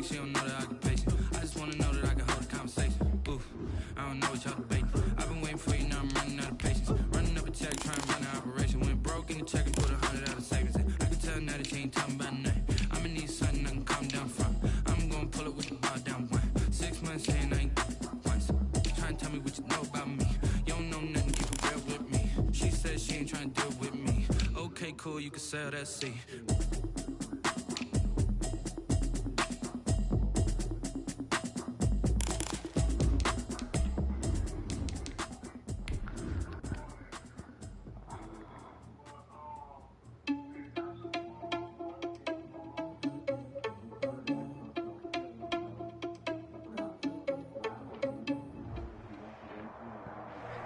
fake, she don't know that I can pace it. I just wanna know that I can hold a conversation. Oof, I don't know what y'all debating. I've been waiting for you, now I'm running out of patience. Running up a check, trying to run an operation. Went broke in the check and put 100 out of savings in. I can tell now that she ain't talking about nothing. I'ma need something I can calm down from. I'm gonna pull it with the bar down one. 6 months saying I ain't once. Trying to tell me what you know about me. You don't know nothing, keep it real with me. She said she ain't trying to deal with me. Okay, cool, you can sell that seat.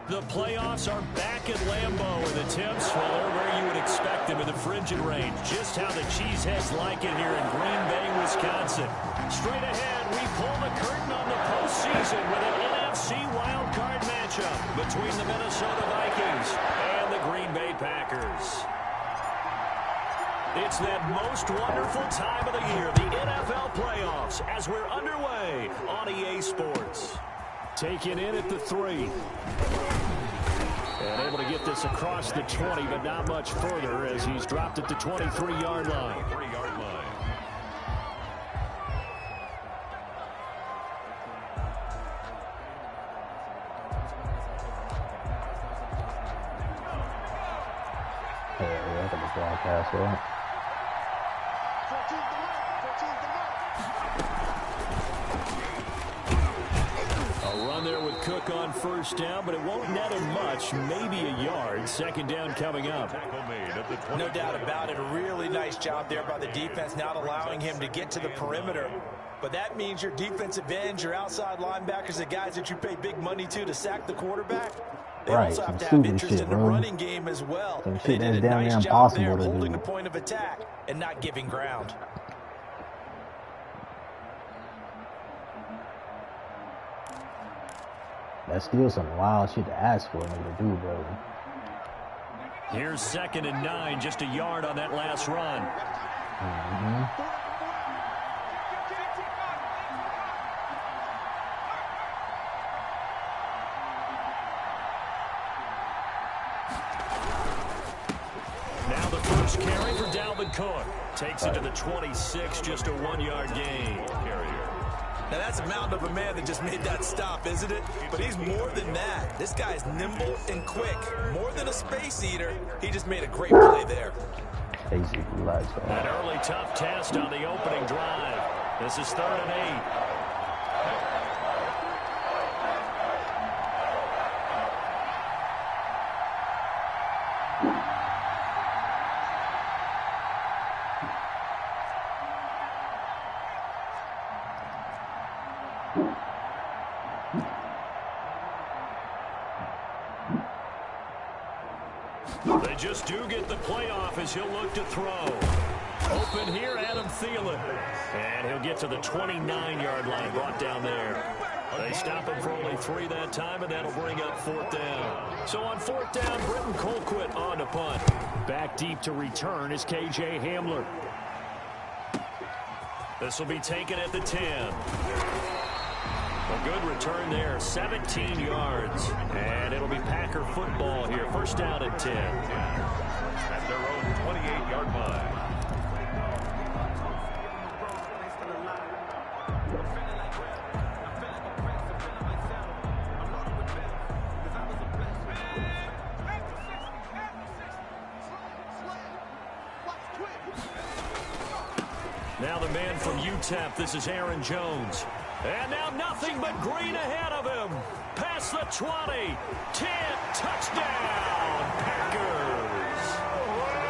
The playoffs are back at Lambeau, and the temps, well, they're where you would expect them in the frigid range. Just how the Cheeseheads like it here in Green Bay, Wisconsin. Straight ahead, we pull the curtain on the postseason with an NFC wildcard matchup between the Minnesota Vikings and the Green Bay Packers. It's that most wonderful time of the year, the NFL playoffs, as we're underway on EA Sports. Taken in at the 3. And able to get this across the 20, but not much further as he's dropped at the 23-yard line. Yeah, look at the broadcast, right? There with Cook on first down, but it won't net him much, maybe a yard. Second down coming up. No doubt about it. A really nice job there by the defense, not allowing him to get to the perimeter. But that means your defensive ends, your outside linebackers, the guys that you pay big money to sack the quarterback, they also have to have interest in the running game as well. They did a nice job there holding the point of attack and not giving ground. That's still some wild shit to ask for a nigga to do, bro. Here's 2nd and 9, just a yard on that last run. Now the first carry for Dalvin Cook. Takes it to the 26, just a 1-yard gain. Now, that's a mountain of a man that just made that stop, isn't it? But he's more than that. This guy's nimble and quick. More than a space eater, he just made a great play there. An early tough test on the opening drive. This is 3rd and 8. They just do get the playoff as he'll look to throw. Open here, Adam Thielen. And he'll get to the 29-yard line, brought down there. They stop him for only 3 that time, and that'll bring up 4th down. So on 4th down, Britton Colquitt on to punt. Back deep to return is K.J. Hamler. This will be taken at the 10. A good return there, 17 yards. And it'll be Packer football here. First down and 10. At their own 28-yard line. Now the man from UTEP, this is Aaron Jones. And now nothing but green ahead of him. Past the 20. 10, touchdown, Packers.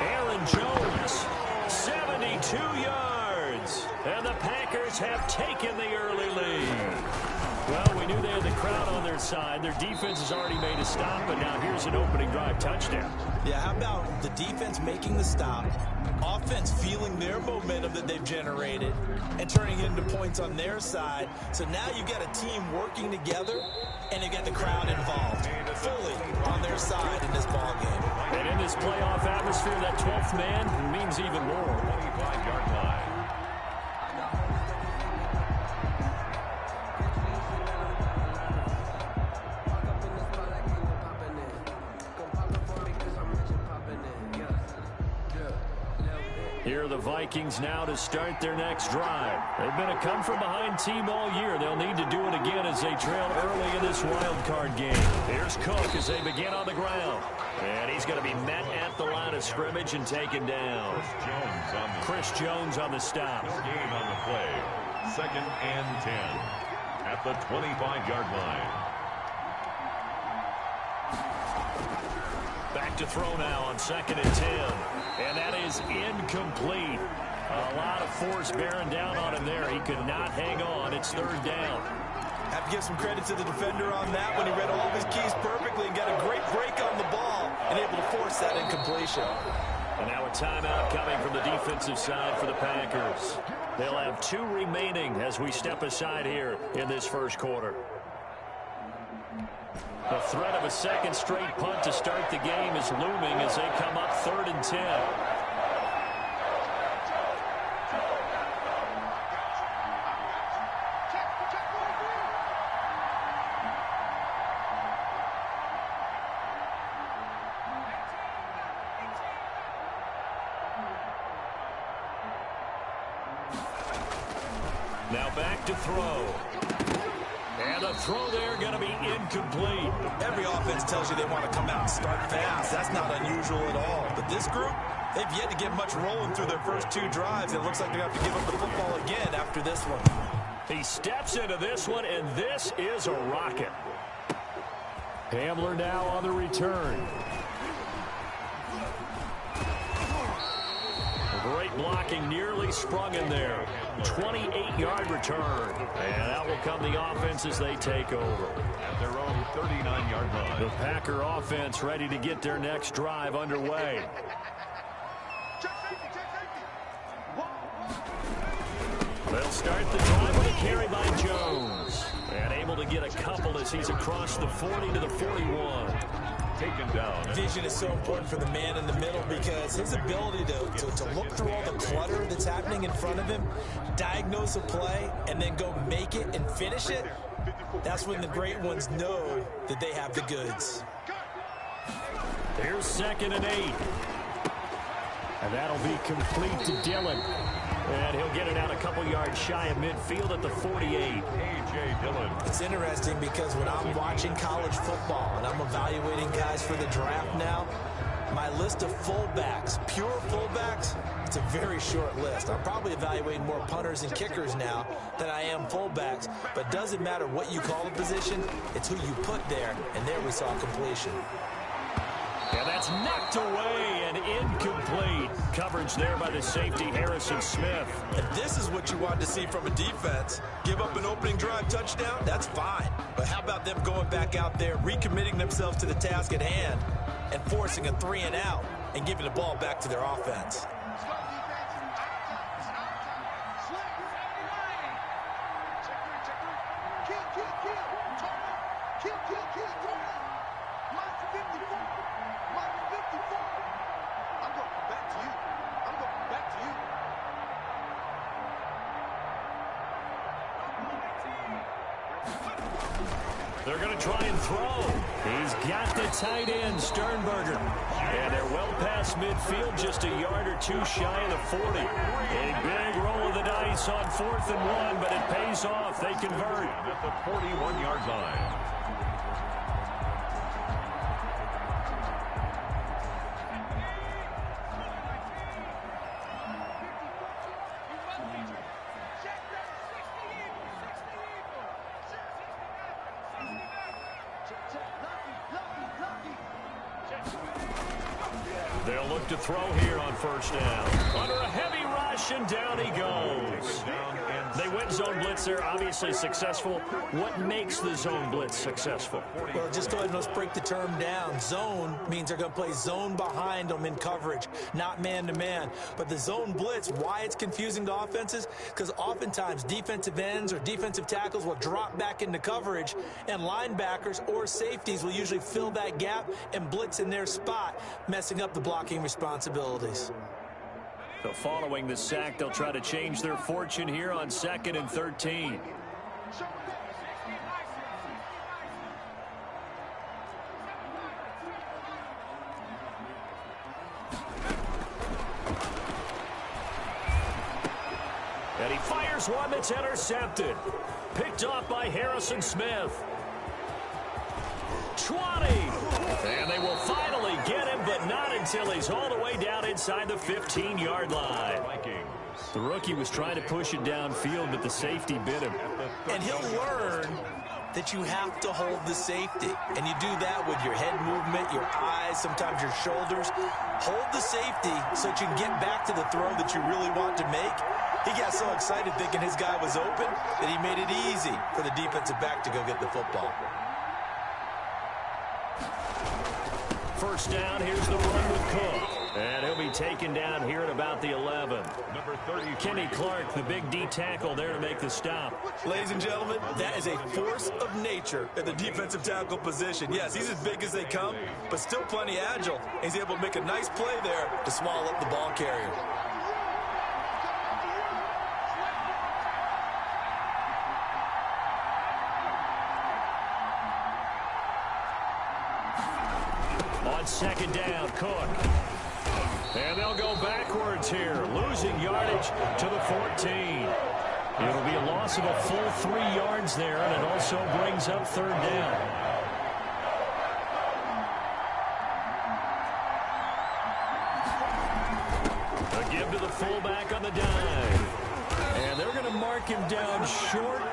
Aaron Jones, 72 yards. And the Packers have taken the early lead. Well, we knew they had the crowd on their side. Their defense has already made a stop, but now here's an opening drive touchdown. Yeah, how about the defense making the stop, offense feeling their momentum that they've generated, and turning it into points on their side. So now you've got a team working together, and you get the crowd involved fully on their side in this ball game. And in this playoff atmosphere, that 12th man means even more. 25-yard line. Here are the Vikings now to start their next drive. They've been a come-from-behind team all year. They'll need to do it again as they trail early in this wild card game. Here's Cook as they begin on the ground. And he's going to be met at the line of scrimmage and taken down. Chris Jones on the stop. Gain on the play. 2nd and 10 at the 25-yard line. Back to throw now on 2nd and 10. And that is incomplete. A lot of force bearing down on him there. He could not hang on. It's 3rd down. Have to give some credit to the defender on that when he read all of his keys perfectly and got a great break on the ball and able to force that incompletion. And now a timeout coming from the defensive side for the Packers. They'll have 2 remaining as we step aside here in this first quarter. The threat of a second straight punt to start the game is looming as they come up 3rd and 10. Now back to throw. And the throw there going to be incomplete. Every offense tells you they want to come out and start fast. That's not unusual at all. But this group, they've yet to get much rolling through their first 2 drives. It looks like they're going to have to give up the football again after this one. He steps into this one, and this is a rocket. Hamler now on the return. Great blocking, nearly sprung in there. 28-yard return. And out will come the offense as they take over. At their own 39-yard line. The Packer offense ready to get their next drive underway. They'll start the drive with a carry by Jones. And able to get a couple as he's across the 40 to the 41. Taken down. Vision is so important for the man in the middle because his ability to look through all the clutter that's happening in front of him, diagnose a play, and then go make it and finish it, that's when the great ones know that they have the goods. Here's 2nd and 8. And that'll be complete to Dillon. And he'll get it out a couple yards shy of midfield at the 48. A.J. Dillon. It's interesting because when I'm watching college football and I'm evaluating guys for the draft now, my list of fullbacks, pure fullbacks, it's a very short list. I'm probably evaluating more punters and kickers now than I am fullbacks. But it doesn't matter what you call the position, it's who you put there. And there we saw completion. And that's knocked away and incomplete. Coverage there by the safety, Harrison Smith. If this is what you wanted to see from a defense, give up an opening drive touchdown, that's fine. But how about them going back out there, recommitting themselves to the task at hand, and forcing a 3 and out and giving the ball back to their offense? They're going to try and throw. He's got the tight end, Sternberger. And they're well past midfield, just a yard or 2 shy of the 40. A big roll of the dice on 4th and 1, but it pays off. They convert. At the 41-yard line. They'll look to throw here on 1st down. Under a heavy rush, and down he goes. They went zone blitz. They're obviously successful. What makes the zone blitz successful? Well, just go ahead and let's break the term down. Zone means they're going to play zone behind them in coverage, not man-to-man. But the zone blitz, why it's confusing to offenses? Because oftentimes defensive ends or defensive tackles will drop back into coverage, and linebackers or safeties will usually fill that gap and blitz in their spot, messing up the blocking responsibilities. So following the sack, they'll try to change their fortune here on 2nd and 13. And he fires one that's intercepted. Picked off by Harrison Smith. 20. And they will finally get him, but not until he's all the way down inside the 15-yard line. The rookie was trying to push it downfield, but the safety bit him. And he'll learn that you have to hold the safety. And you do that with your head movement, your eyes, sometimes your shoulders. Hold the safety so that you can get back to the throw that you really want to make. He got so excited thinking his guy was open that he made it easy for the defensive back to go get the football. First down, here's the run with Cook. And he'll be taken down here at about the 11. Number 30, Kenny Clark, the big D tackle there to make the stop. Ladies and gentlemen, that is a force of nature at the defensive tackle position. Yes, he's as big as they come, but still plenty agile. He's able to make a nice play there to swallow up the ball carrier. On second down, Cook. And they'll go backwards here, losing yardage to the 14. It'll be a loss of a full 3 yards there, and it also brings up third down. A give to the fullback on the dive. And they're going to mark him down short,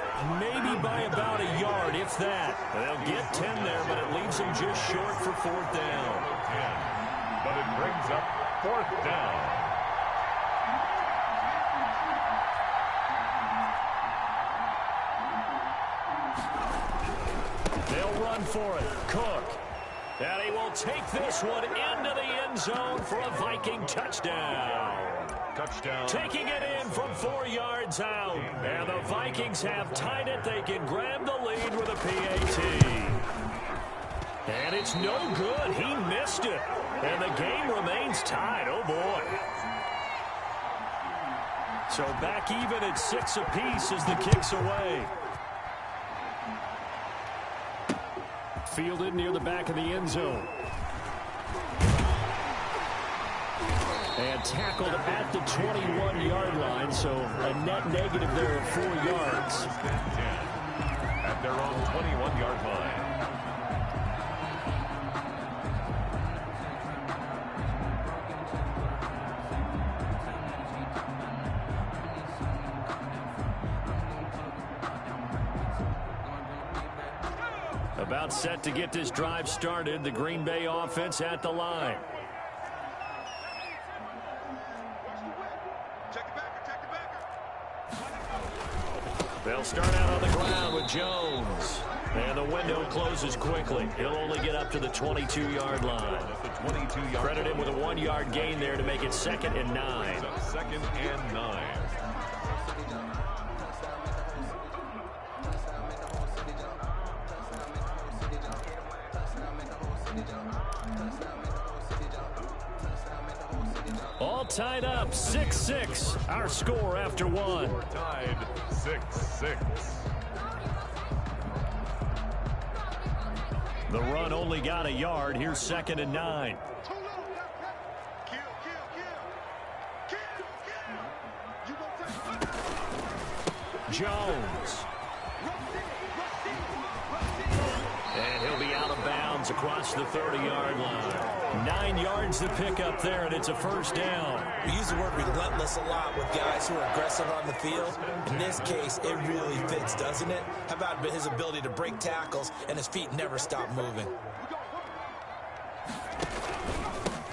maybe by about a yard, if that. They'll get 10 there, but it leaves them just short for fourth down. 10, but it brings up fourth down. They'll run for it. Cook. And he will take this one into the end zone for a Viking touchdown. Touchdown. Taking it in from 4 yards out. And the Vikings have tied it. They can grab the lead with a PAT. And it's no good. He missed it. And the game remains tied. Oh, boy. So back even at 6 apiece as the kick's away. Fielded near the back of the end zone. And tackled at the 21-yard line, so a net negative there of 4 yards. At their own 21-yard line. About set to get this drive started. The Green Bay offense at the line. They'll start out on the ground with Jones. And the window closes quickly. He'll only get up to the 22-yard line. Credit him with a 1-yard gain there to make it 2nd and 9. 2nd and 9. All tied up, 6-6. Our score after 1. Tied 6-6. The run only got a yard. Here's 2nd and 9. Jones. And he'll be out of bounds across the 30-yard line. 9 yards to pick up there, and it's a first down. We use the word relentless a lot with guys who are aggressive on the field. In this case, it really fits, doesn't it? How about his ability to break tackles and his feet never stop moving?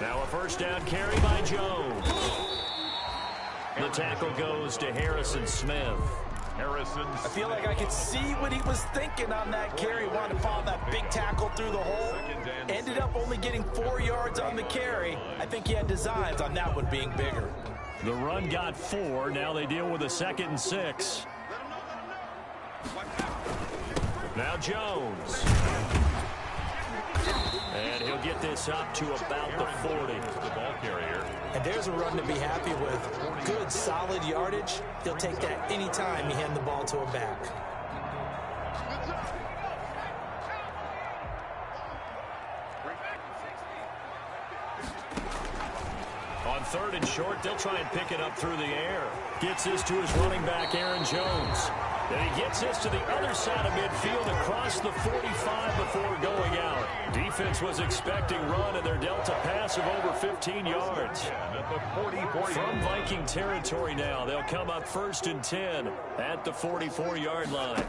Now a first down carry by Jones. The tackle goes to Harrison Smith. I feel like I could see what he was thinking on that carry. Wanted to follow that big tackle through the hole. Ended up only getting 4 yards on the carry. I think he had designs on that one being bigger. The run got 4. Now they deal with a 2nd and 6. Now Jones. And he'll get this up to about the 40. The ball carrier. And there's a run to be happy with. Good, solid yardage. He'll take that anytime you hand the ball to a back. On 3rd and short. They'll try and pick it up through the air. Gets this to his running back, Aaron Jones. And he gets this to the other side of midfield across the 45 before going out. Defense was expecting run, and they're dealt a pass of over 15 yards. From Viking territory now, they'll come up 1st and 10 at the 44-yard line.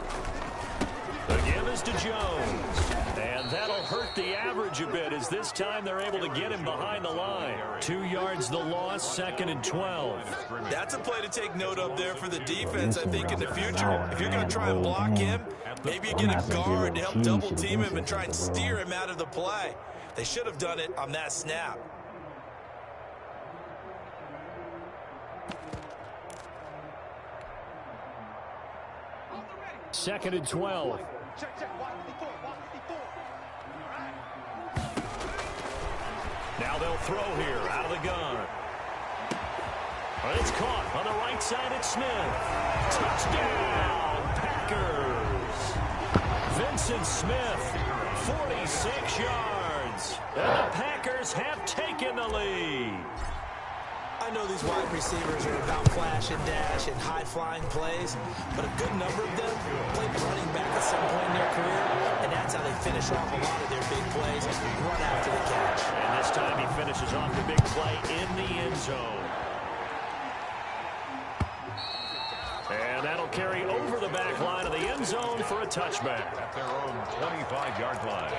The give is to Jones. And that'll hurt the average a bit as this time they're able to get him behind the line. 2 yards the loss, 2nd and 12. That's a play to take note of there for the defense, I think, in the future. If you're going to try and block him, maybe you get a guard to help double team him and try and steer him out of the play. They should have done it on that snap. Second and 12. Now they'll throw here out of the gun. It's caught on the right side. It's Smith. Touchdown, Packers. Vincent Smith, 46 yards. And the Packers have taken the lead. I know these wide receivers are about flash and dash and high-flying plays, but a good number of them played running back at some point in their career, and that's how they finish off a lot of their big plays, run after the catch. And this time he finishes off the big play in the end zone. And that'll carry over the back line of the end zone for a touchback. At their own 25-yard line.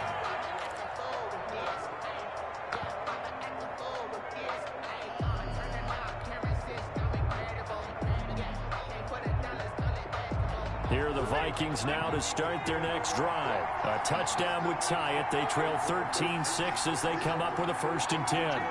Here are the Vikings now to start their next drive. A touchdown would tie it. They trail 13-6 as they come up with a 1st and 10.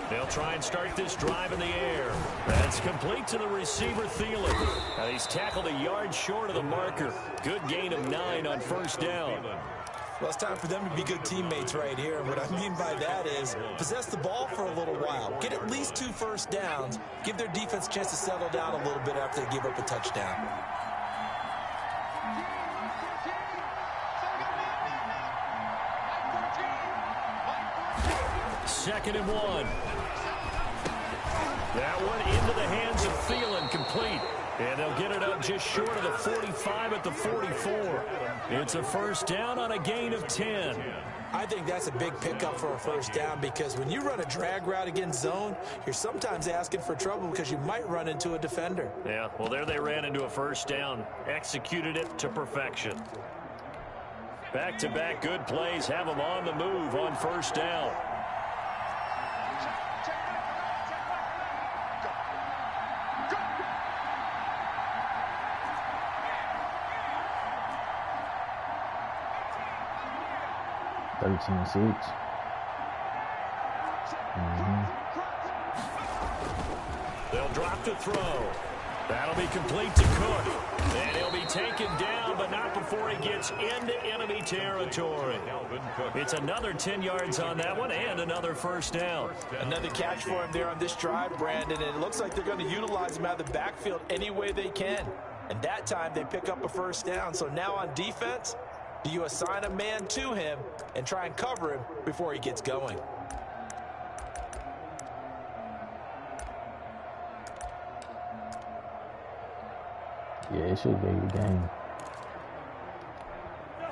They'll try and start this drive in the air. That's complete to the receiver, Thielen. And he's tackled a yard short of the marker. Good gain of 9 on 1st down. Well, it's time for them to be good teammates right here. And what I mean by that is possess the ball for a little while. Get at least 2 first downs. Give their defense a chance to settle down a little bit after they give up a touchdown. Second and 1. That one into the hands of Thielen, complete. And they'll get it up just short of the 45 at the 44. It's a 1st down on a gain of 10. I think that's a big pickup for a 1st down because when you run a drag route against zone, you're sometimes asking for trouble because you might run into a defender. Yeah, well, there they ran into a 1st down. Executed it to perfection. Back-to-back good plays have them on the move on 1st down. They'll drop to throw. That'll be complete to Cook. And he'll be taken down, but not before he gets into enemy territory. It's another 10 yards on that one and another 1st down. Another catch for him there on this drive, Brandon. And it looks like they're going to utilize him out of the backfield any way they can. And that time they pick up a 1st down. So now on defense, do you assign a man to him and try and cover him before he gets going? Yeah, it should be a game.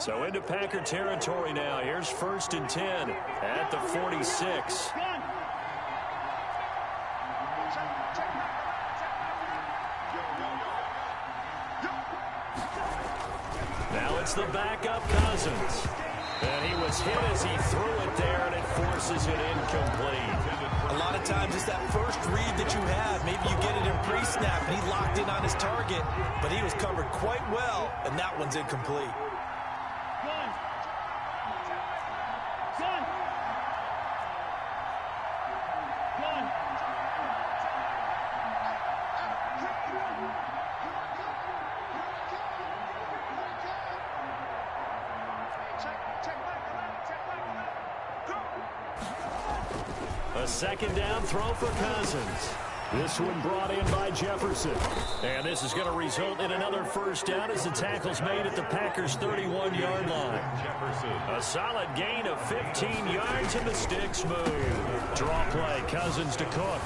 So into Packer territory now. Here's 1st and 10 at the 46. Now it's the backup Cousins. And he was hit as he threw it there, and it forces it incomplete. A lot of times it's that first read that you have. Maybe you get it in pre-snap, and he locked in on his target, but he was covered quite well, and that one's incomplete. A 2nd down throw for Cousins. This one brought in by Jefferson. And this is going to result in another first down as the tackle's made at the Packers' 31-yard line. A solid gain of 15 yards and the sticks move. Draw play, Cousins to Cook.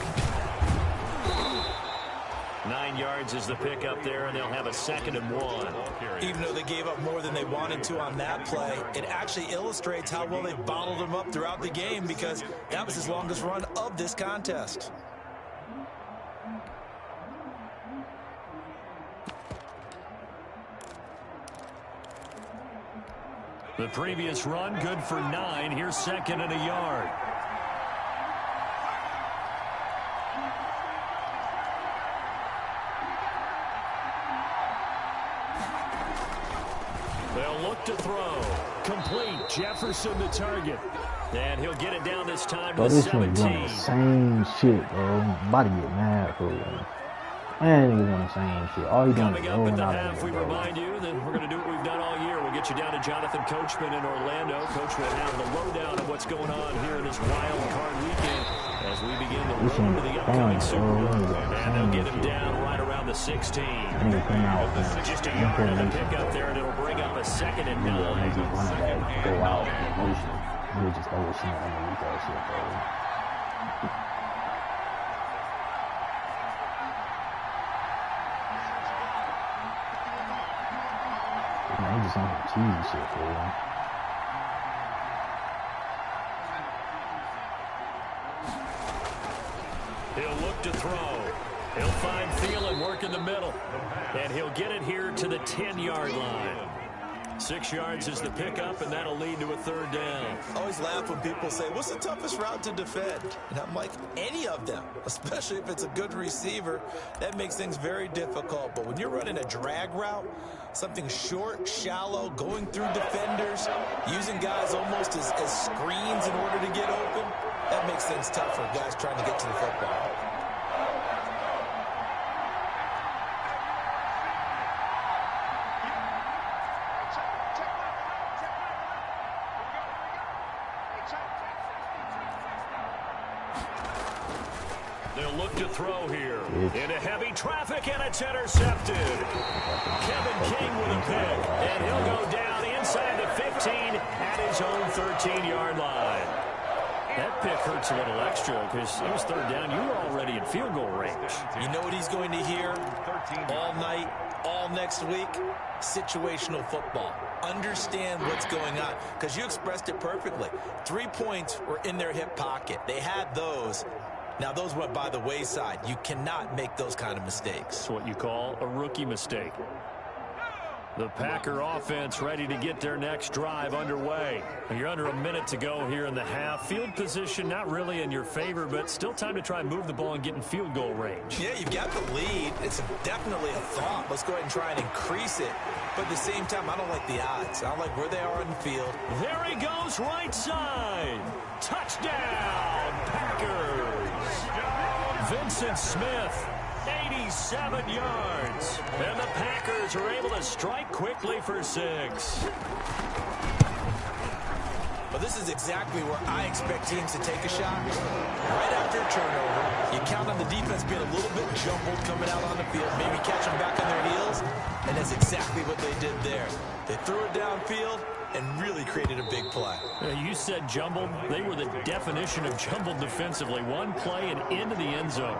9 yards is the pickup there, and they'll have a 2nd and 1. Even though they gave up more than they wanted to on that play, it actually illustrates how well they bottled them up throughout the game because that was his longest run of this contest. The previous run, good for 9. Here's 2nd and a yard. They'll look to throw. Complete. Jefferson the target. And he'll get it down this time to This 17. nigga doing the same shit, bro. I'm about to get mad for him. Man, he's doing the same shit. All he doing is Coming up at rolling the out half, of we it, bro. remind you that we're going to do what we've done all year. We'll get you down to Jonathan Coachman in Orlando. Coach will have the lowdown of what's going on here in this wild card weekend as we begin the road to the upcoming Super Bowl. And they'll get him down right around the 16. Nigga come out, man. Just a yard on the pickup there, and it'll bring up a 2nd and 9. Nigga running back go out in motion. Nigga just overseeing underneath that shit, bro. Man, he just on some cheesy shit, bro. He'll look to throw. He'll find Thielen, work in the middle. And he'll get it here to the 10-yard line. 6 yards is the pickup, and that'll lead to a 3rd down. I always laugh when people say, what's the toughest route to defend? And I'm like, any of them, especially if it's a good receiver. That makes things very difficult. But when you're running a drag route, something short, shallow, going through defenders, using guys almost as screens in order to get open, that makes things tough for guys trying to get to the football. They'll look to throw here. Into heavy traffic, and it's intercepted. Kevin King with a pick. And he'll go down inside the 15 at his own 13-yard line. That pick hurts a little extra because it was 3rd down. You were already in field goal range. You know what he's going to hear all night, all next week? Situational football. Understand what's going on because you expressed it perfectly. 3 points were in their hip pocket. They had those. Now, those went by the wayside. You cannot make those kind of mistakes. It's what you call a rookie mistake. The Packer offense ready to get their next drive underway. You're under a minute to go here in the half. Field position not really in your favor, but still time to try and move the ball and get in field goal range. Yeah, you've got the lead. It's definitely a thought. Let's go ahead and try and increase it. But at the same time, I don't like the odds. I don't like where they are on the field. There he goes, right side. Touchdown, Packers. Vincent Smith, 87 yards. And the Packers are able to strike quickly for 6. Well, this is exactly where I expect teams to take a shot. Right after a turnover, you count on the defense being a little bit jumbled coming out on the field, maybe catch them back on their heels, and that's exactly what they did there. They threw it downfield and really created a big play. You said jumbled. They were the definition of jumbled defensively. One play and into the end zone.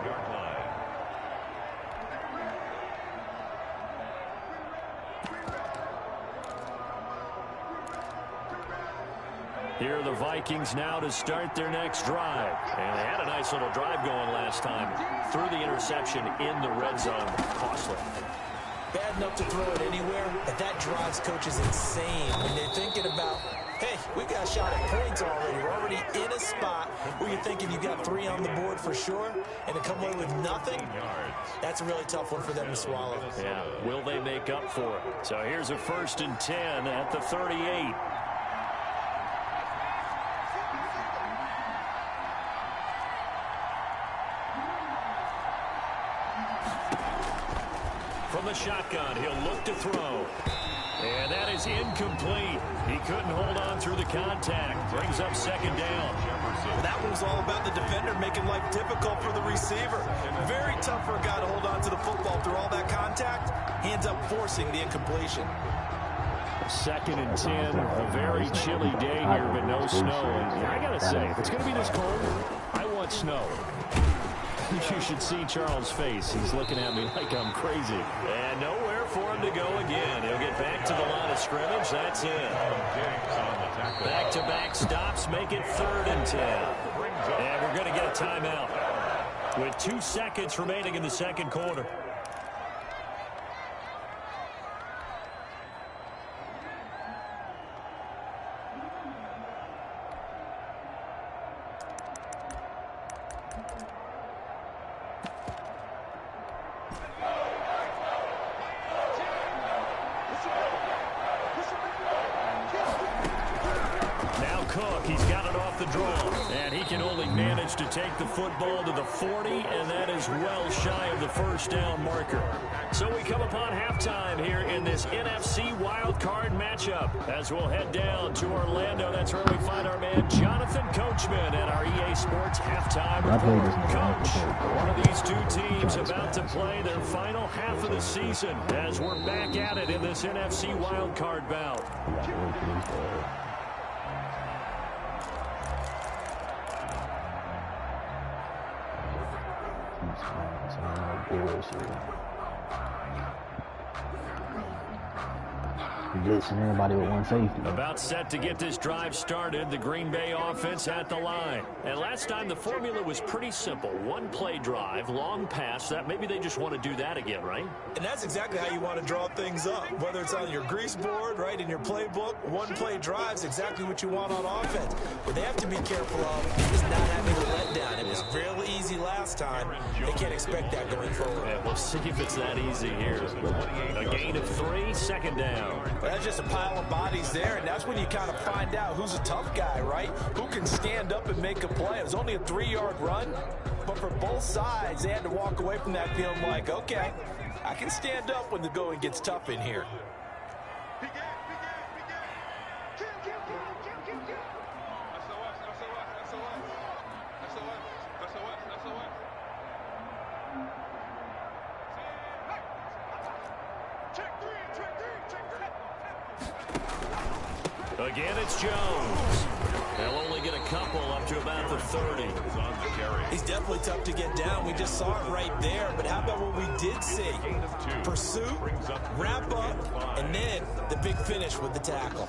Here are the Vikings now to start their next drive. And they had a nice little drive going last time. Threw the interception in the red zone. Costly. Bad enough to throw it anywhere, but that drives coaches insane when they're thinking about, hey, we got a shot at points already. We're already in a spot where you're thinking you got 3 on the board for sure, and to come away with nothing, that's a really tough one for them to swallow. Yeah, will they make up for it? So here's a 1st and 10 at the 38. From the shotgun. He'll look to throw. And that is incomplete. He couldn't hold on through the contact. Brings up second down. That was all about the defender making life difficult for the receiver. Very tough for a guy to hold on to the football through all that contact. He ends up forcing the incompletion. 2nd and 10. A very chilly day here, but no snow. And I got to say, if it's going to be this cold, I want snow. You should see Charles' face. He's looking at me like I'm crazy. And nowhere for him to go again. He'll get back to the line of scrimmage. That's it. Back-to-back stops make it 3rd and 10. And we're going to get a timeout with 2 seconds remaining in the second quarter. He's got it off the draw, and he can only manage to take the football to the 40, and that is well shy of the first down marker. So we come upon halftime here in this NFC wildcard matchup as we'll head down to Orlando. That's where we find our man Jonathan Coachman at our EA Sports halftime report. Coach, one of these two teams about to play their final half of the season as we're back at it in this NFC wildcard bout. Blitzing everybody with one safety. About set to get this drive started. The Green Bay offense at the line. And last time the formula was pretty simple. One play drive, long pass. That maybe they just want to do that again, right? And that's exactly how you want to draw things up. Whether it's on your grease board, right, in your playbook, one play drives exactly what you want on offense. What they have to be careful of is not having a letdown. It was real easy last time. They can't expect that going forward. Yeah, we'll see if it's that easy here. A gain of 3, second down. That's just a pile of bodies there, and that's when you kind of find out who's a tough guy, right? Who can stand up and make a play. It was only a 3-yard run, but for both sides, they had to walk away from that feeling like, okay, I can stand up when the going gets tough in here. Again, it's Jones. They'll only get a couple up to about the 30. He's definitely tough to get down. We just saw it right there. But how about what we did see? Pursuit, wrap up, and then the big finish with the tackle.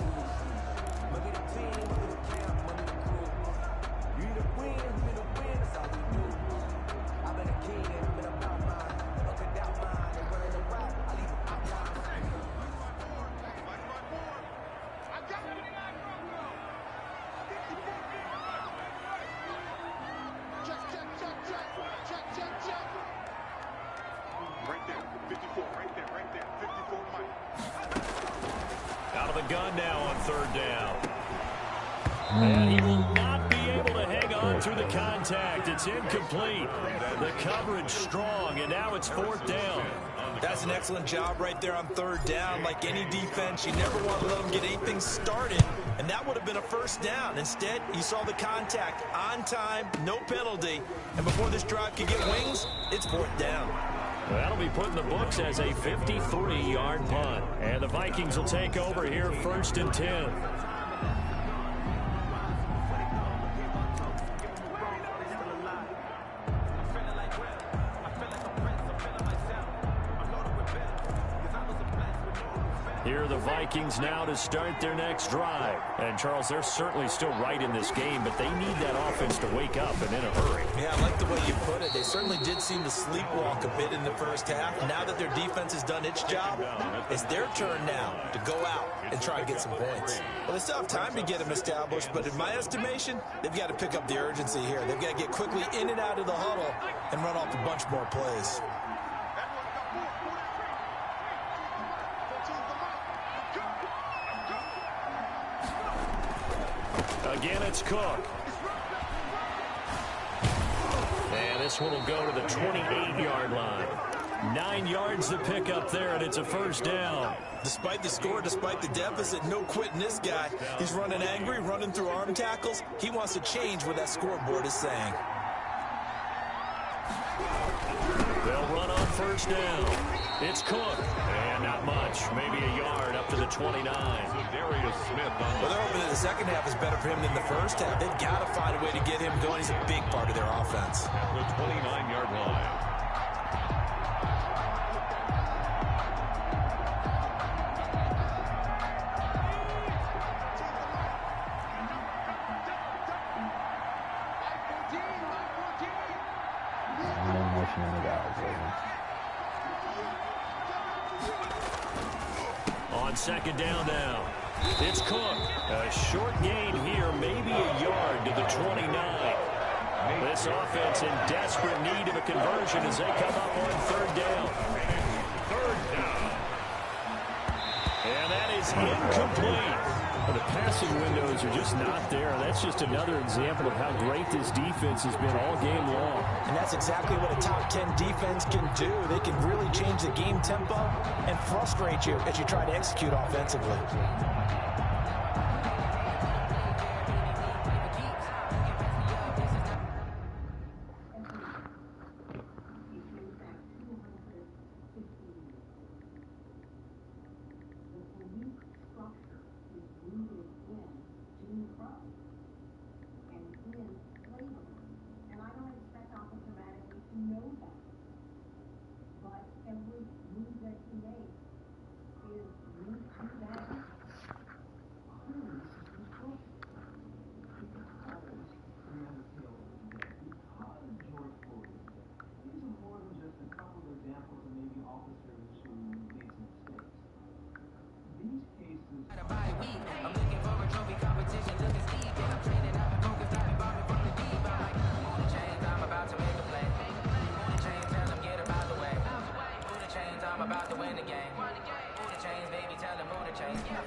Out of the gun now on 3rd down. And he will not be able to hang on through the contact. It's incomplete. The coverage strong, and now it's 4th down. That's an excellent job right there on 3rd down. Like any defense, you never want to let them get anything started, and that would have been a 1st down. Instead, you saw the contact on time, no penalty, and before this drive could get wings, it's 4th down. That'll be put in the books as a 53-yard punt. And the Vikings will take over here 1st and 10. Here are the Vikings now to start their next drive. And, Charles, they're certainly still right in this game, but they need that offense to wake up and in a hurry. Yeah, I like the way you put it. They certainly did seem to sleepwalk a bit in the first half. Now that their defense has done its job, it's their turn now to go out and try and get some points. Well, they still have time to get them established, but in my estimation, they've got to pick up the urgency here. They've got to get quickly in and out of the huddle and run off a bunch more plays. Again, it's Cook. And this one will go to the 28-yard line. 9 yards to pick up there, and it's a first down. Despite the score, despite the deficit, no quitting this guy. He's running angry, running through arm tackles. He wants to change what that scoreboard is saying. They'll run on first down. It's Cook. And not much. Maybe a yard up to the 29. Well, they're hoping that the second half is better for him than the first half. They've got to find a way to get him going. He's a big part of their offense. At the 29-yard line. On second down now, it's Cook. A short gain here, maybe a yard to the 29. This offense in desperate need of a conversion as they come up on third down. And that is incomplete. The passing windows are just not there. That's just another example of how great this defense has been all game long. And that's exactly what a top 10 defense can do. They can really change the game tempo and frustrate you as you try to execute offensively.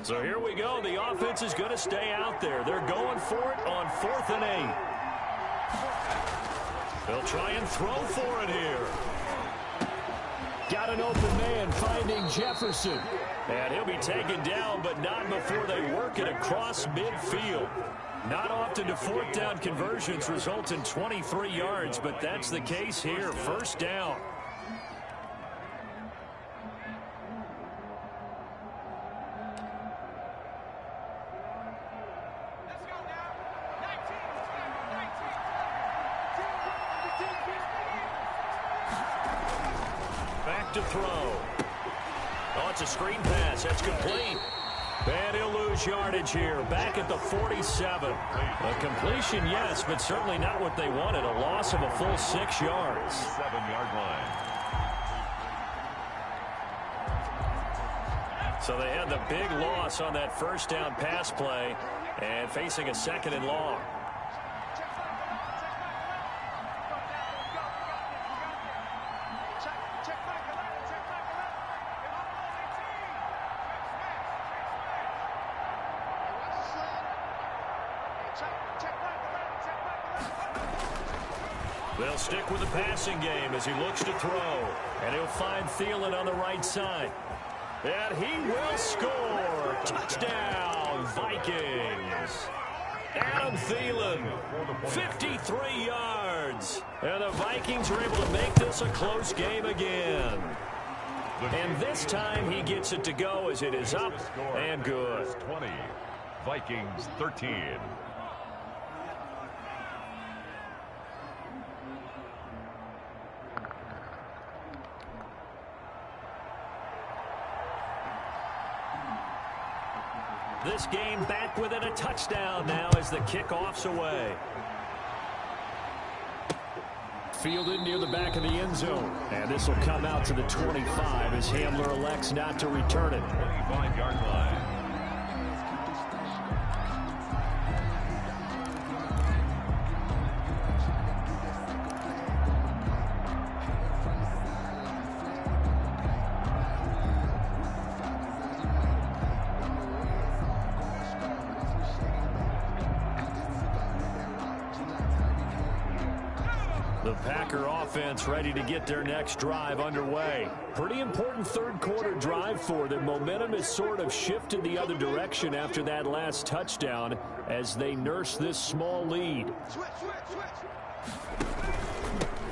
So here we go. The offense is going to stay out there. They're going for it on 4th and 8. They'll try and throw for it here. Got an open man finding Jefferson. And he'll be taken down, but not before they work it across midfield. Not often do 4th down conversions result in 23 yards, but that's the case here. First down. To throw. Oh, it's a screen pass. That's complete. And he'll lose yardage here. Back at the 47. A completion, yes, but certainly not what they wanted. A loss of a full 6 yards. 7-yard line. So they had the big loss on that first down pass play and facing a 2nd and long. They'll stick with the passing game as he looks to throw. And he'll find Thielen on the right side. And he will score. Touchdown, Vikings. Adam Thielen, 53 yards. And the Vikings are able to make this a close game again. And this time he gets it to go as it is up and good. 20, Vikings 13. This game back within a touchdown now as the kickoff's away. Fielded near the back of the end zone. And this will come out to the 25 as Hamler elects not to return it. 25-yard line. The Packer offense ready to get their next drive underway. Pretty important third quarter drive for them. Momentum has sort of shifted the other direction after that last touchdown as they nurse this small lead.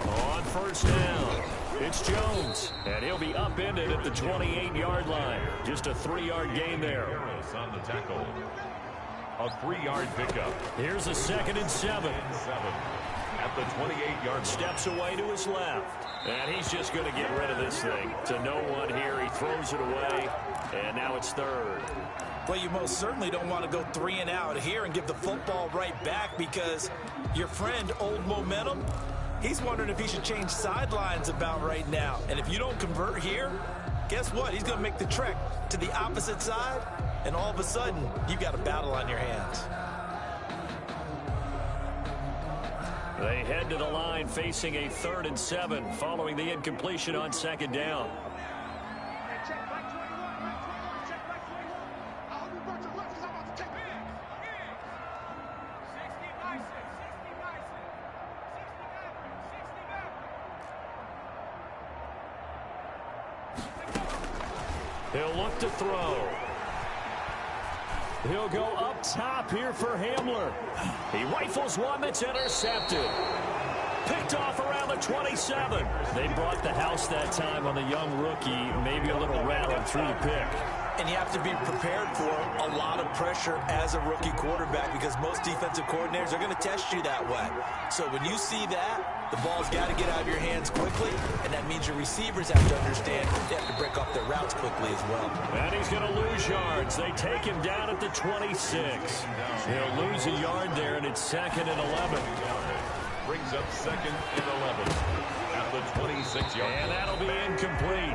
On first down, it's Jones, and he'll be upended at the 28-yard line. Just a 3-yard gain there. Harris on the tackle. A 3-yard pickup. Here's a 2nd and 7. At the 28-yard. Steps away to his left. And he's just going to get rid of this thing. To no one here. He throws it away. And now it's 3rd. Well, you most certainly don't want to go 3 and out here and give the football right back, because your friend, Old Momentum, he's wondering if he should change sidelines about right now. And if you don't convert here, guess what? He's going to make the trek to the opposite side, and all of a sudden, you've got a battle on your hands. They head to the line facing a 3rd and 7 following the incompletion on 2nd down. He'll look to throw. He'll go up top here for Hamler. He rifles one that's intercepted. Picked off around the 27. They brought the house that time on the young rookie. Maybe a little rattled through the pick. And you have to be prepared for a lot of pressure as a rookie quarterback, because most defensive coordinators are going to test you that way. So when you see that, the ball's got to get out of your hands quickly, and that means your receivers have to understand they have to break off their routes quickly as well. And he's going to lose yards. They take him down at the 26. He'll lose a yard there, and it's 2nd and 11. Brings up 2nd and 11 at the 26-yard. And that'll be incomplete.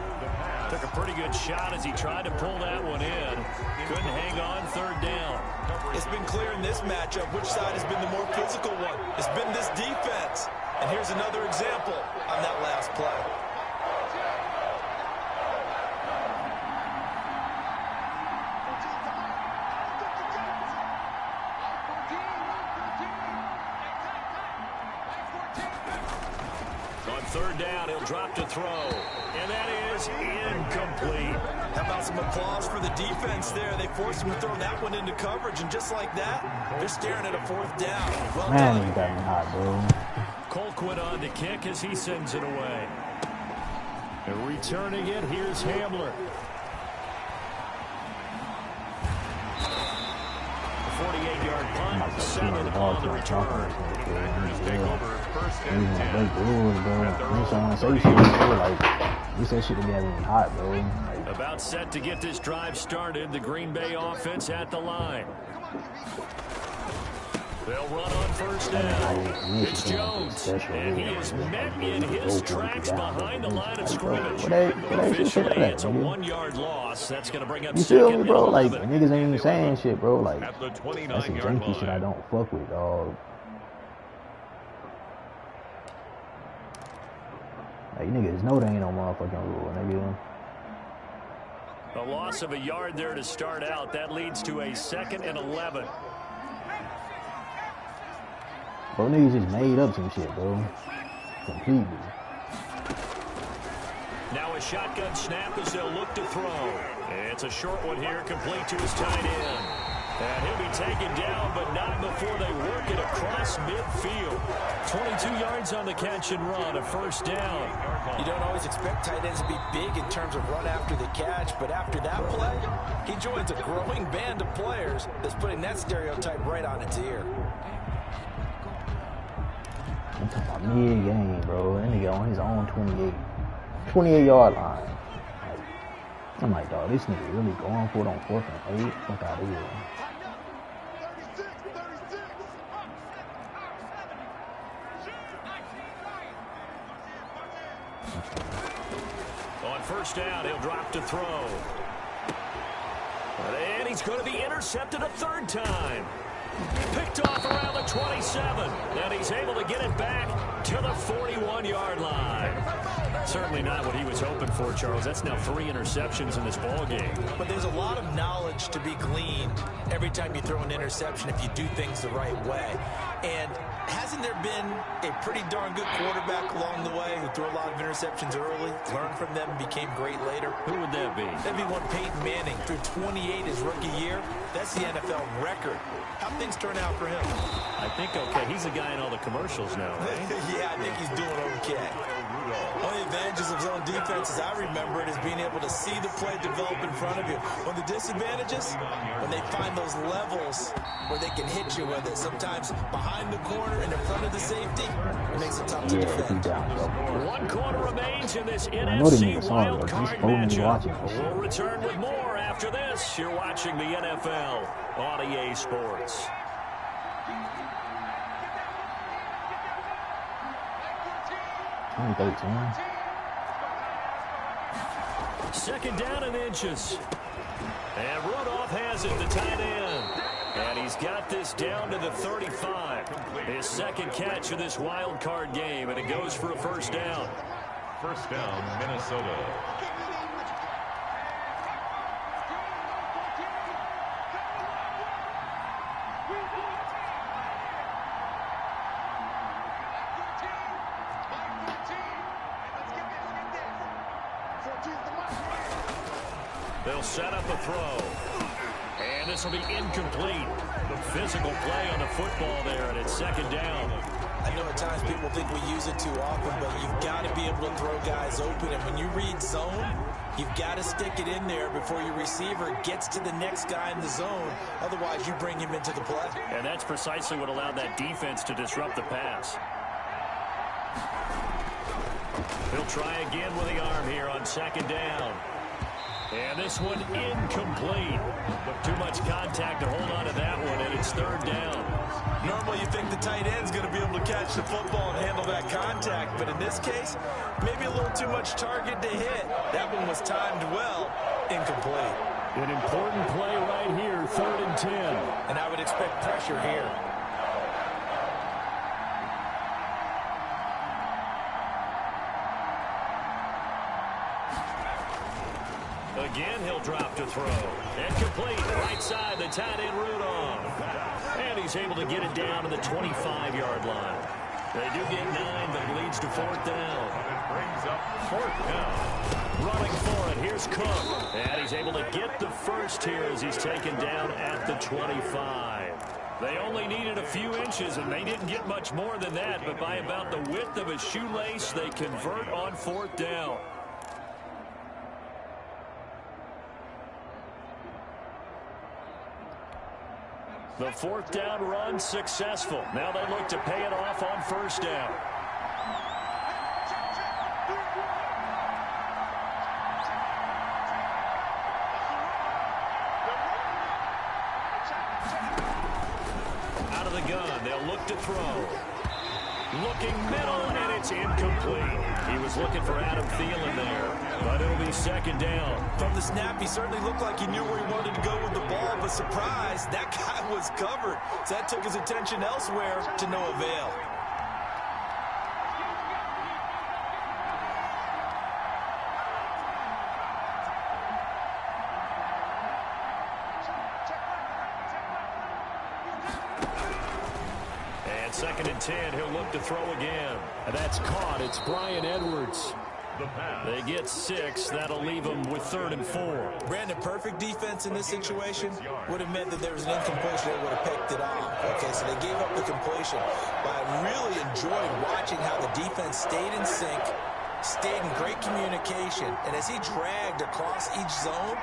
Took a pretty good shot as he tried to pull that one in. Couldn't hang on 3rd down. It's been clear in this matchup which side has been the more physical one. It's been this defense. And here's another example on that last play. On 3rd down, he'll drop to throw. And that is incomplete. How about some applause for the defense there? They forced him to throw that one into coverage, and just like that, they're staring at a 4th down. Well Man, done. he got me hot, bro. Colquitt on to kick as he sends it away. And returning it, here's Hamler. The 48-yard punt, 7 on the return. Take over 1st and 10. Break the rules, bro. Next time I say shit, bro, like, you say shit to me having me hot, bro. Like, About set to get this drive started. The Green Bay offense at the line. They'll run on 1st down. It's Jones, and he is met in his tracks behind the line of scrimmage. Officially, it's a 1-yard loss. That's going to bring up you feel 2nd me, and bro? Like, 11. niggas ain't even saying shit, bro. Like, At the that's some 29-yard janky shit I line. don't fuck with, dog. Like, you niggas know they ain't no motherfucking rule, nigga. A loss of a yard there to start out. That leads to a 2nd and 11. Bro, niggas just made up some shit, bro. Completely. Now a shotgun snap as they'll look to throw. It's a short one here, complete to his tight end. And he'll be taken down, but not before they work it across midfield. 22 yards on the catch and run, a 1st down. You don't always expect tight ends to be big in terms of run after the catch, but after that play, he joins a growing band of players that's putting that stereotype right on its ear. I'm talking about mid-game, bro. That nigga on his own 28-yard line. Like, I'm like, dog, this nigga really going for it on 4th and 8? Fuck out of here. On 1st down, he'll drop to throw. And he's going to be intercepted a 3rd time. Picked off around the 27. And he's able to get it back to the 41-yard line. Certainly not what he was hoping for, Charles. That's now 3 interceptions in this ball game. But there's a lot of knowledge to be gleaned every time you throw an interception if you do things the right way. And hasn't there been a pretty darn good quarterback along the way who threw a lot of interceptions early, learned from them, and became great later? Who would that be? That'd be one Peyton Manning. Threw 28 his rookie year. That's the NFL record. How things turn out for him? I think okay. He's a guy in all the commercials now, right? Yeah, I think he's doing okay. One of the advantages of zone defense, as I remember it, is being able to see the play develop in front of you. One of the disadvantages, when they find those levels where they can hit you with it. Sometimes behind the corner and in front of the safety, it makes it tough to defend. One quarter remains in this NFC wild card matchup. We'll return with more after this. You're watching the NFL on EA Sports. Second down and inches. And Rudolph has it, the tight end. And he's got this down to the 35. His second catch of this wild card game, and it goes for a first down. First down, Minnesota. They'll set up a throw. And this will be incomplete. The physical play on the football there, and it's second down. I know at times people think we use it too often, but you've got to be able to throw guys open. And when you read zone, you've got to stick it in there before your receiver gets to the next guy in the zone. Otherwise, you bring him into the play. And that's precisely what allowed that defense to disrupt the pass. He'll try again with the arm here on second down. And this one incomplete. Too much contact to hold on to that one, and it's third down. Normally you think the tight end's going to be able to catch the football and handle that contact, but in this case, maybe a little too much target to hit. That one was timed well, incomplete. An important play right here, 3rd and 10. And I would expect pressure here. Again, he'll drop to throw. And complete, right side, the tight end Rudolph. And he's able to get it down to the 25-yard line. They do get 9, but it leads to 4th down. Fourth down. Running for it, here's Cook. And he's able to get the first here as he's taken down at the 25. They only needed a few inches, and they didn't get much more than that. But by about the width of a shoelace, they convert on 4th down. The 4th down run successful. Now they look to pay it off on first down. Out of the gun, they'll look to throw. Looking middle, and it's incomplete. He was looking for Adam Thielen there, but it'll be second down. From the snap, he certainly looked like he knew where he wanted to go with the ball, but surprise, that guy was covered. So that took his attention elsewhere to no avail. Second and 10, he'll look to throw again. And that's caught. It's Bryan Edwards. They get 6. That'll leave them with 3rd and 4. Brandon, perfect defense in this situation would have meant that there was an incompletion that would have picked it off. Okay, so they gave up the completion. But I really enjoyed watching how the defense stayed in sync, stayed in great communication. And as he dragged across each zone,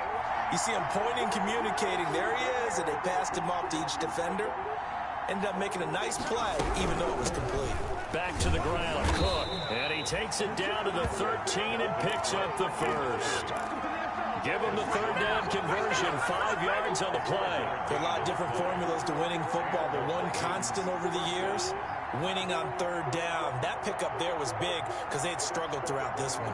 you see him pointing, communicating. There he is, and they passed him off to each defender. Ended up making a nice play, even though it was complete. Back to the ground, Cook. And he takes it down to the 13 and picks up the first. Give him the 3rd down conversion, 5 yards on the play. There are a lot of different formulas to winning football, but one constant over the years, winning on 3rd down. That pickup there was big because they had struggled throughout this one.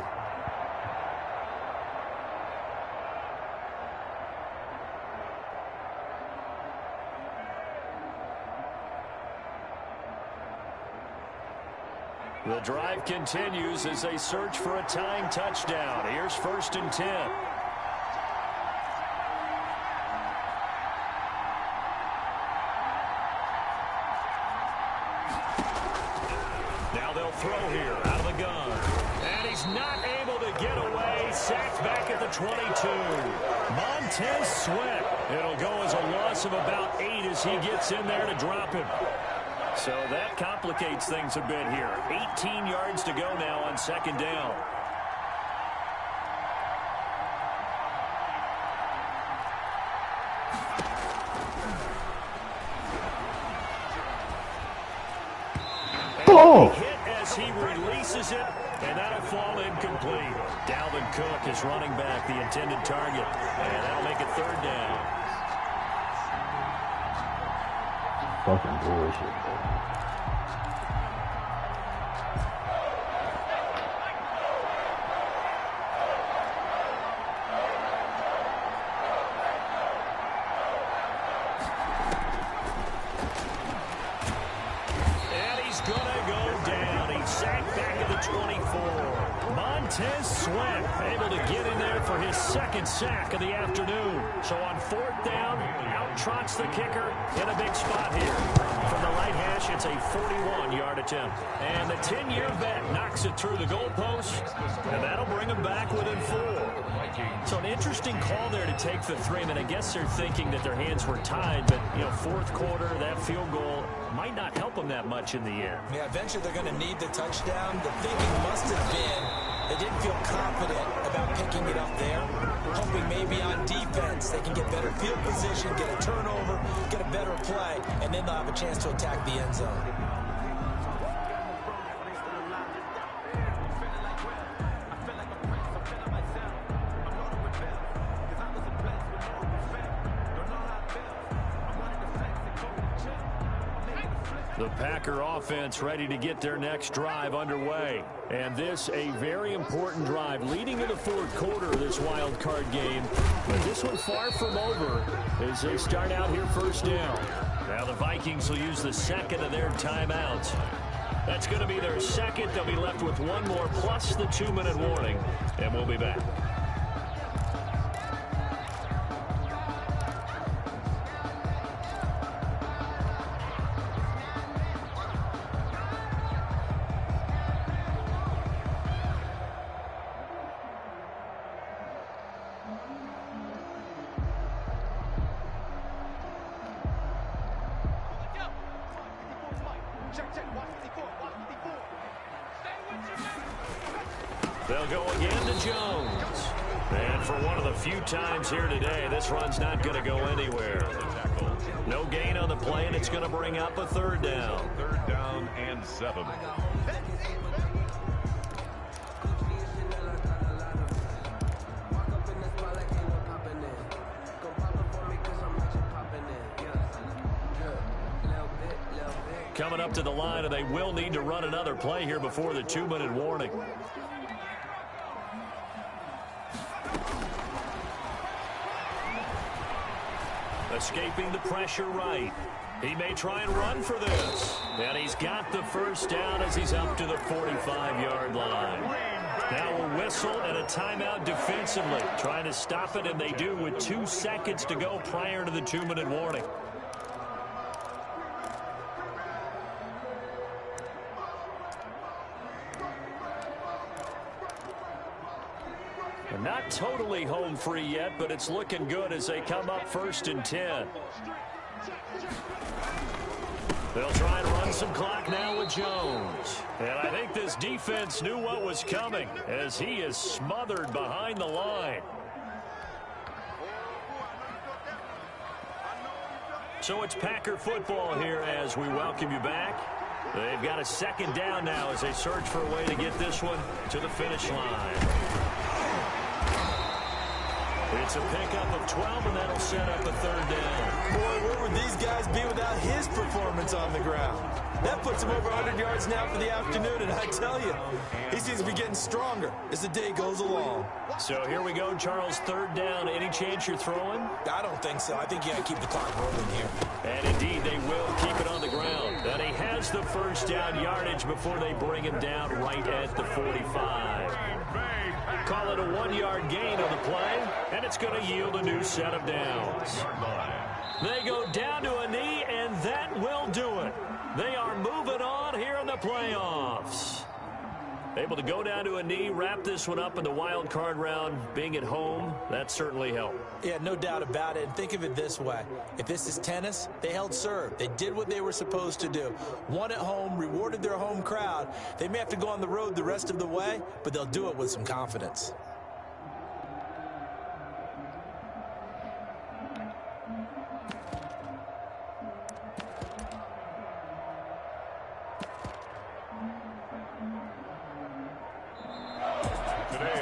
The drive continues as they search for a tying touchdown. Here's 1st and 10. Now they'll throw here out of the gun. And he's not able to get away. Sacked back at the 22. Montez Sweat. It'll go as a loss of about 8 as he gets in there to drop him. So that complicates things a bit here. 18 yards to go now on second down. Oh! Hit as he releases it, and that'll fall incomplete. Dalvin Cook is running back the intended target, and that'll make it third down. Fucking bullshit, bro. Montez Sweat able to get in there for his second sack of the afternoon. So on fourth down, out trots the kicker in a big spot here. From the right hash, it's a 41-yard attempt. And the 10-year vet knocks it through the goalpost, and that'll bring him back within 4. So an interesting call there to take the 3. I mean, I guess they're thinking that their hands were tied, but, you know, fourth quarter, that field goal might not help them that much in the end. Yeah, eventually they're going to need the touchdown. The thinking must have been they didn't feel confident about picking it up there, hoping maybe on defense they can get better field position, get a turnover, get a better play, and then they'll have a chance to attack the end zone. The Packer offense ready to get their next drive underway. And this a very important drive leading to the fourth quarter of this wild card game. But this one far from over as they start out here first down. Now the Vikings will use the second of their timeouts. That's going to be their second. They'll be left with one more plus the 2-minute warning. And we'll be back. They'll go again to Jones. And for one of the few times here today, this run's not going to go anywhere. No gain on the play, and it's going to bring up a third down. Third down and 7. Coming up to the line, and they will need to run another play here before the 2-minute warning. Escaping the pressure right. He may try and run for this. And he's got the first down as he's up to the 45-yard line. Now a whistle and a timeout defensively. Trying to stop it, and they do with 2 seconds to go prior to the 2-minute warning. Not totally home free yet, but it's looking good as they come up 1st and 10. They'll try and run some clock now with Jones. And I think this defense knew what was coming as he is smothered behind the line. So it's Packer football here as we welcome you back. They've got a second down now as they search for a way to get this one to the finish line. It's a pickup of 12, and that'll set up a third down. Boy, where would these guys be without his performance on the ground? That puts him over 100 yards now for the afternoon, and I tell you, he seems to be getting stronger as the day goes along. So here we go, Charles, third down. Any chance you're throwing? I don't think so. I think you got to keep the clock rolling here. And indeed, they will keep it on the ground. And he has the first down yardage before they bring him down right at the 45. Call it a 1-yard gain on the play, and it's going to yield a new set of downs. They go down to a knee, and that will do it. They are moving on here in the playoffs. Able to go down to a knee, wrap this one up in the wild card round. Being at home, that certainly helped. Yeah, no doubt about it. And think of it this way. If this is tennis, they held serve. They did what they were supposed to do. Won at home, rewarded their home crowd. They may have to go on the road the rest of the way, but they'll do it with some confidence.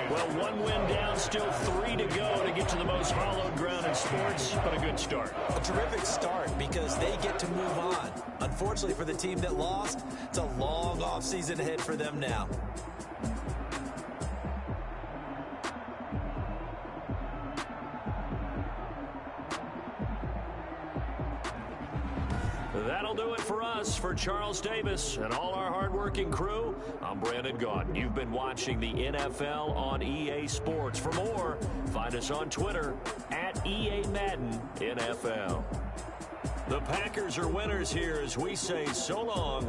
Well, one win down, still 3 to go to get to the most hallowed ground in sports, but a good start. A terrific start because they get to move on. Unfortunately for the team that lost, it's a long offseason ahead for them now. That'll do it for us. For Charles Davis and all our hardworking crew, I'm Brandon Gaudin. You've been watching the NFL on EA Sports. For more, find us on Twitter at EA Madden NFL. The Packers are winners here as we say so long.